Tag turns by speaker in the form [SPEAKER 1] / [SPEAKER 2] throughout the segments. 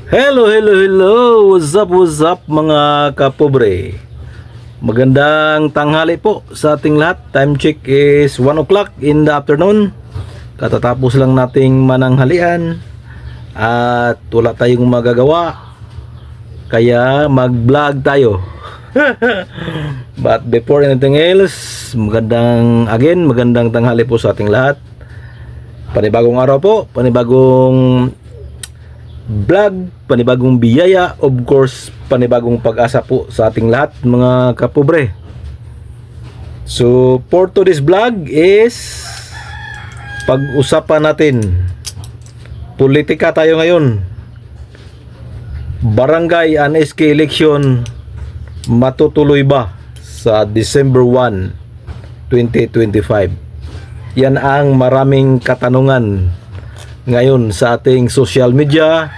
[SPEAKER 1] Hello, hello, hello! What's up mga kapobre? Magandang tanghali po sa ating lahat. Time check is 1 o'clock in the afternoon. Katatapos lang nating mananghalian at wala tayong magagawa, kaya mag-vlog tayo. But before anything else, magandang tanghali po sa ating lahat. Panibagong araw po, panibagong vlog, panibagong biyaya, of course, panibagong pag-asa po sa ating lahat mga kapobre. So, for today's vlog is pag-usapan natin politika tayo ngayon. Barangay and SK election matutuloy ba sa December 1, 2025? Yan ang maraming katanungan ngayon sa ating social media.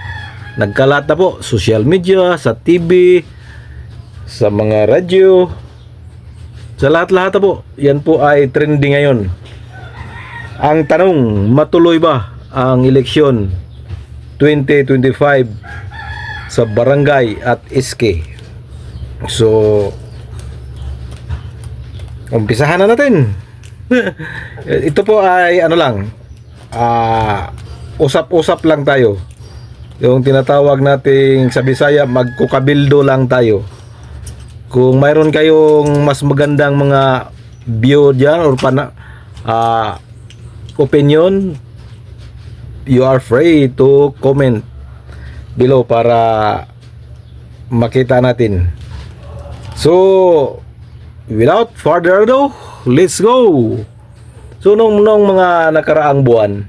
[SPEAKER 1] Nagkalat na po social media, sa TV, sa mga radyo, sa lahat-lahat na po. Yan po ay trending ngayon. Ang tanong, matuloy ba ang eleksyon 2025 sa barangay at SK? So, umpisahan na natin. Ito po ay ano lang, usap-usap lang tayo. Yung tinatawag nating sa Bisaya, magkukabildo lang tayo. Kung mayroon kayong mas magandang mga view dyan or opinion, you are free to comment below para makita natin. So, without further ado, let's go! So, nung mga nakaraang buwan,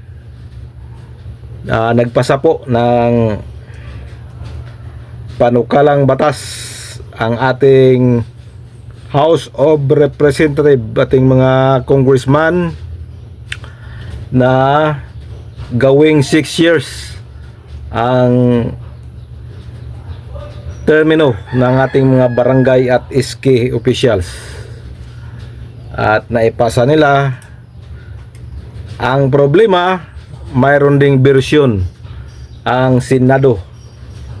[SPEAKER 1] nagpasa po ng panukalang batas ang ating House of Representative, ating mga congressman, na gawing 6 years ang termino ng ating mga barangay at SK officials. At naipasa nila. Ang problema, mayroon ding bersyon ang Senado.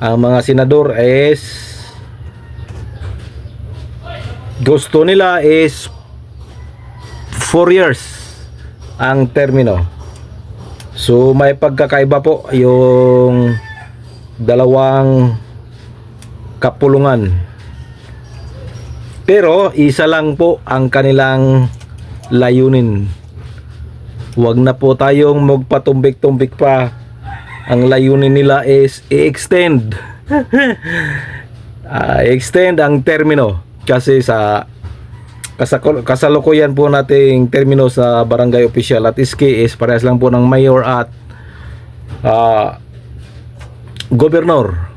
[SPEAKER 1] Ang mga senador is gusto nila is 4 years ang termino. So may pagkakaiba po yung dalawang kapulungan. Pero isa lang po ang kanilang layunin. Huwag na po tayong magpatumbik-tumbik pa. Ang layunin nila is i-extend extend ang termino. Kasi sa kasalukuyan po nating termino sa barangay official at SK is parehas lang po ng mayor at gobernador.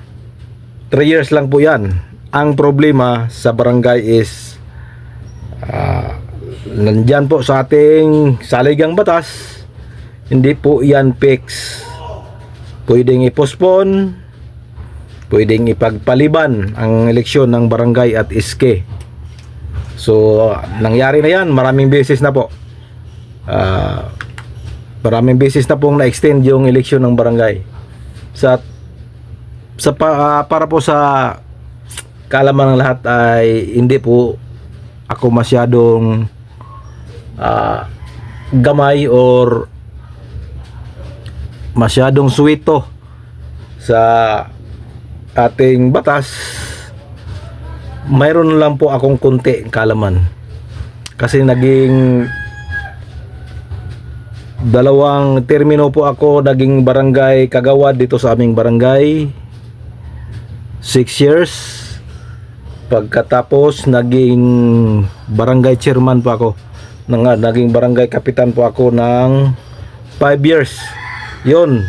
[SPEAKER 1] 3 years lang po yan. Ang problema sa barangay is nandyan po sa ating saligang batas, hindi po yan fix. Pwedeng i-postpone, pwedeng ipagpaliban ang eleksyon ng barangay at SK. So nangyari na yan, maraming beses na po. Maraming beses na pong na-extend yung eleksyon ng barangay. Para po sa kaalaman ng lahat ay hindi po ako masyadong gamay or masyadong suwito sa ating batas. Mayroon lang po akong konti kaalaman kasi naging 2 termino po ako, naging barangay kagawad dito sa aming barangay 6 years. Pagkatapos naging barangay chairman po ako, naging barangay kapitan po ako ng 5 years. Yun,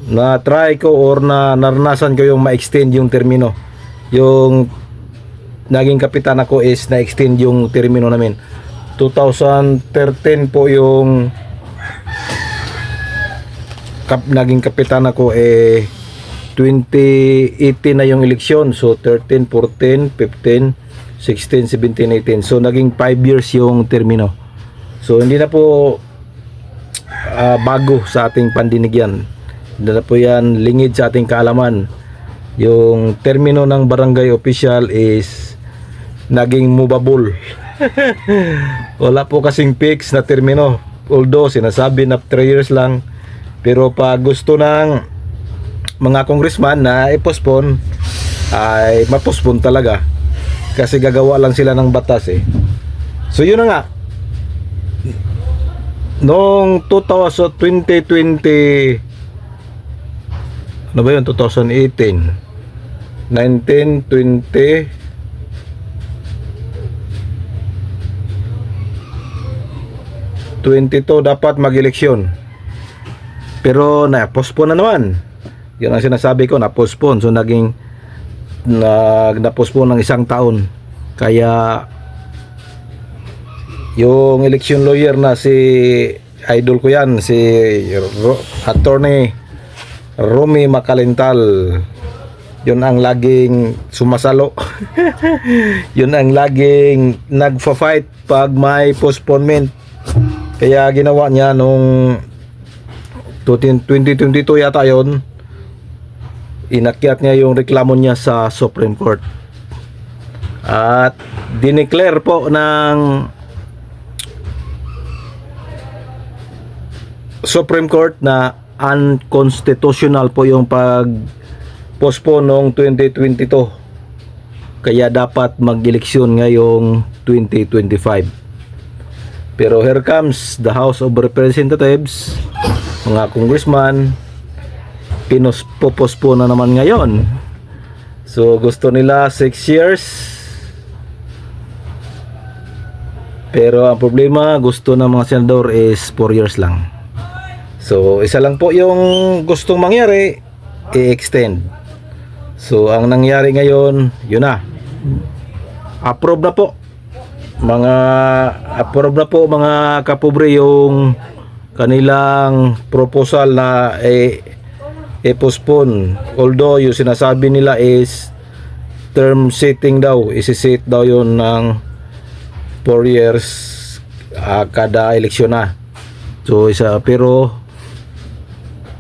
[SPEAKER 1] na-try ko or naranasan ko yung ma-extend yung termino. Yung naging kapitan ako is na-extend yung termino namin. 2013 po yung naging kapitan ako, 2018 na yung eleksyon. So 13, 14, 15, 16, 17, 18. So naging 5 years yung termino. So hindi na po bago sa ating pandinig yan. Dala po yan lingid sa ating kaalaman. Yung termino ng barangay official is naging movable. Wala po kasing fix na termino. Although sinasabi na 3 years lang, pero pag gusto ng mga congressman na i-postpone, ay ma-postpone talaga. Kasi gagawa lang sila ng batas eh. So yun na nga. Noong 2020, ano ba yun? 2018, 19, 20, 22 dapat mag-eleksyon. Pero na-postpone na naman. Yun ang sinasabi ko, na-postpone. So na-postpone ng 1 taon. Kaya yung election lawyer na si idol ko yan, si attorney Romy Macalental, yun ang laging sumasalo. Yun ang laging nagfa-fight pag may postponement. Kaya ginawa niya nung 2022 yata yun, inakyat niya yung reklamo niya sa Supreme Court. At dineclare po ng Supreme Court na unconstitutional po yung pag-postpone noong 2022. Kaya dapat mag-eleksyon ngayong 2025. Pero here comes the House of Representatives, mga congressman, pinospopostpone na naman ngayon. So gusto nila 6 years. Pero ang problema, gusto ng mga senador is 4 years lang. So isa lang po yung gustong mangyari, i-extend. So ang nangyari ngayon, yun na. Approve na po. Approve na po mga kapobre yung kanilang proposal na i-postpone. Although yung sinasabi nila is term setting daw, isi-set daw yun ng 4 years kada eleksyon na. So pero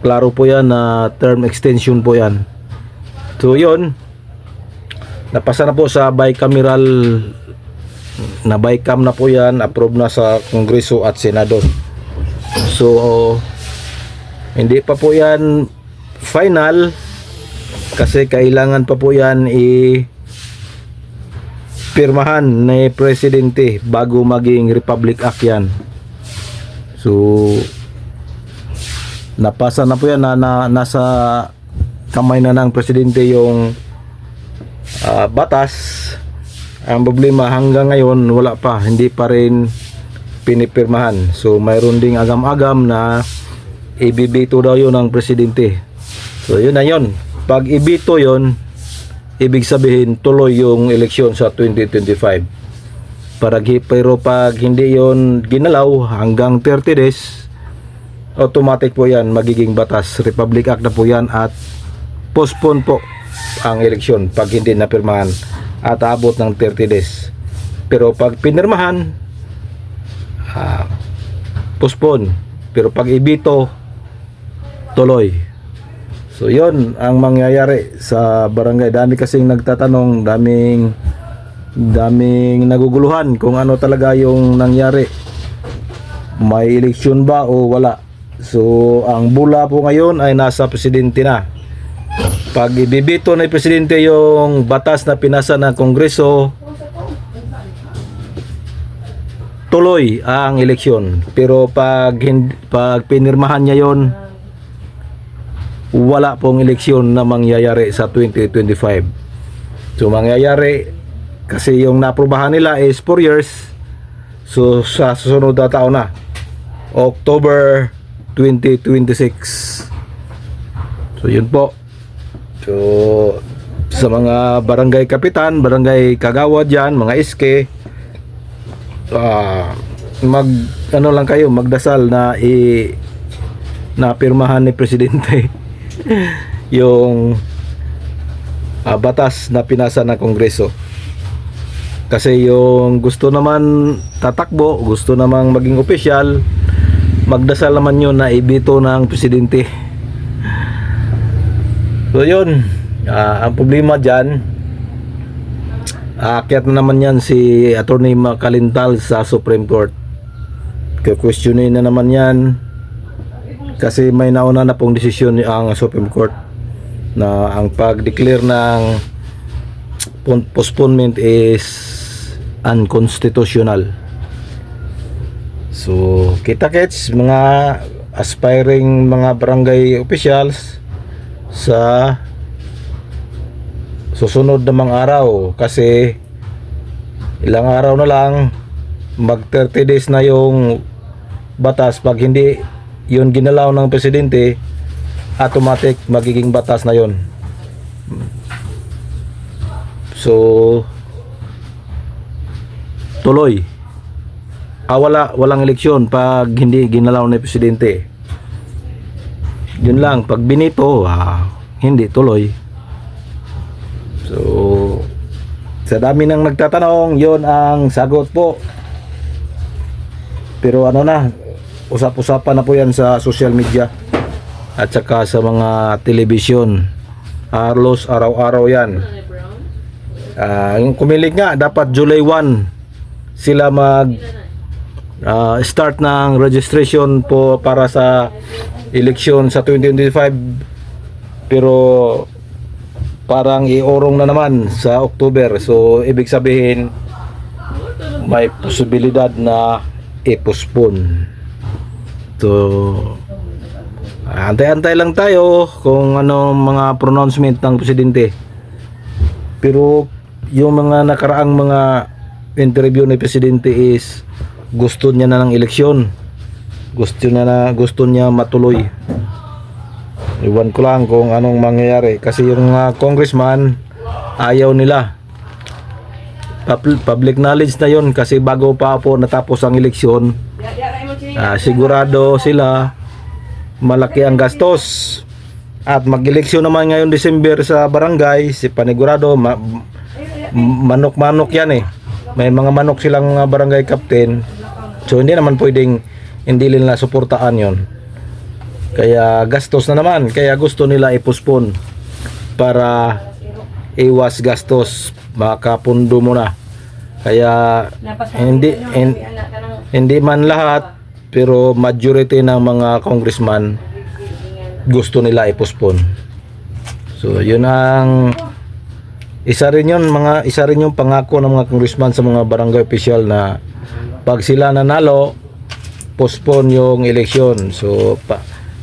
[SPEAKER 1] klaro po yan na term extension po yan. So yun, napasa na po sa bicameral, na BICAM na po yan, approve na sa Kongreso at Senado. So hindi pa po yan final kasi kailangan pa po yan pirmahan ni Presidente bago maging Republic Act yan. So napasa na po yan na nasa kamay na ng Presidente yung batas. Ang problema hanggang ngayon wala pa, hindi pa rin pinipirmahan. So mayroon ding agam-agam na ibibito daw yun ng Presidente. So yun na yun. Pag ibito yun, ibig sabihin tuloy yung eleksyon sa 2025. Pero pag hindi yun ginalaw hanggang 30 days, automatic po yan, magiging batas. Republic Act na po yan at postpone po ang eleksyon pag hindi napirmahan at abot ng 30 days. Pero pag pinirmahan, postpone. Pero pag ibito, tuloy. So yon ang mangyayari sa barangay. Dami kasing nagtatanong, daming naguguluhan kung ano talaga yung nangyari. May eleksyon ba o wala? So ang bula po ngayon ay nasa Presidente na. Pag ibibito na Presidente yung batas na pinasa ng Kongreso, tuloy ang eleksyon. Pero pag pinirmahan niya yon, wala pong eleksyon na mangyayari sa 2025. So mangyayari kasi yung naaprubahan nila is 4 years. So sa susunod na taon na, October 2026. So yun po. So sa mga barangay kapitan, barangay kagawad dyan, mga iske, lang kayo, magdasal na napirmahan ni Presidente yung batas na pinasa ng Kongreso. Kasi yung gusto naman tatakbo, gusto namang maging opisyal, magdasal naman yun na ibito ng Presidente. So yun, ang problema dyan, aakyat na naman yan si Attorney Makalintal sa Supreme Court. Questionin na naman yan kasi may nauna na pong desisyon ang Supreme Court na ang pag-declare ng postponement is unconstitutional. So kita-kits mga aspiring mga barangay officials sa susunod na mga araw, kasi ilang araw na lang mag 30 days na yung batas. Pag hindi yun ginalaw ng presidente, automatic magiging batas na yun. So tuloy, walang eleksyon pag hindi ginalaw ng presidente. Yun lang, pag binito, hindi tuloy. So sa dami nang nagtatanong, yun ang sagot po. Pero ano na, usap-usapan na po yan sa social media at saka sa mga telebisyon. Halos araw-araw yan. Yung kumilig nga, dapat July 1 sila mag start ng registration po para sa eleksyon sa 2025, pero parang iorong na naman sa October. So ibig sabihin may posibilidad na i-postpone. So antay-antay lang tayo kung ano mga pronouncement ng presidente. Pero yung mga nakaraang mga interview ni presidente is gusto niya na ng eleksyon. Gusto niya matuloy. Iwan ko lang kung anong mangyayari kasi yung congressman ayaw nila. Public knowledge na yun kasi bago pa po natapos ang eleksyon, sigurado sila malaki ang gastos. At mag-eleksyon naman ngayon December sa barangay, si panigurado manok-manok yan eh. May mga manok silang barangay captain. So hindi naman pwedeng hindi nila suportaan yon. Kaya gastos na naman. Kaya gusto nila i-postpone para iwas gastos. Makapundo mo na. Kaya hindi man lahat, pero majority ng mga congressman gusto nila i-postpone. So yun ang isa rin yung pangako ng mga congressman sa mga barangay official na pag sila nanalo, postpone yung eleksyon. So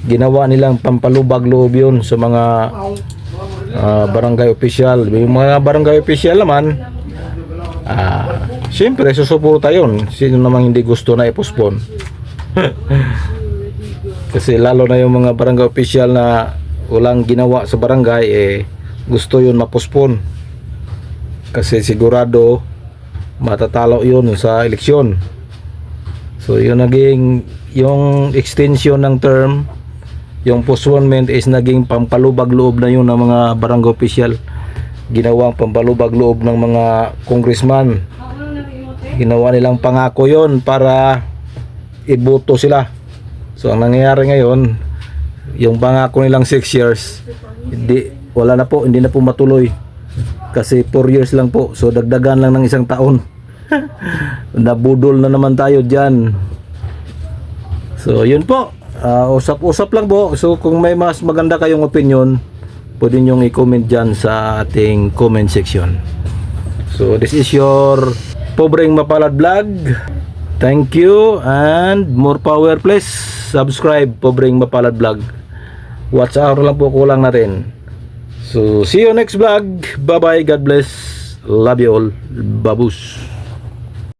[SPEAKER 1] ginawa nilang pampalubag loob yun sa mga barangay official. Yung mga barangay official naman, siyempre susuporta yun. Sino namang hindi gusto na i-postpone? Kasi lalo na yung mga barangay official na walang ginawa sa barangay, gusto yun ma-postpone. Kasi sigurado matatalo yun sa eleksyon. So yun naging yung extension ng term, yung postponement is naging pampalubag loob na yun ng mga barangay official. Ginawang pampalubag loob ng mga congressman. Ginawa nilang pangako yun para iboto sila. So ang nangyayari ngayon, yung pangako nilang 6 years, hindi na po matuloy. Kasi 4 years lang po. So dagdagan lang ng 1 taon. Nabudol na naman tayo dyan. So yun po, usap-usap lang po. So kung may mas maganda kayong opinion, pwede nyong i-comment dyan sa ating comment section. So this is your Pobreng Mapalad Vlog. Thank you and more power, please subscribe Pobreng Mapalad Vlog. Watch hour lang po kulang natin. So see you next vlog. Bye bye, God bless, love you all, babus.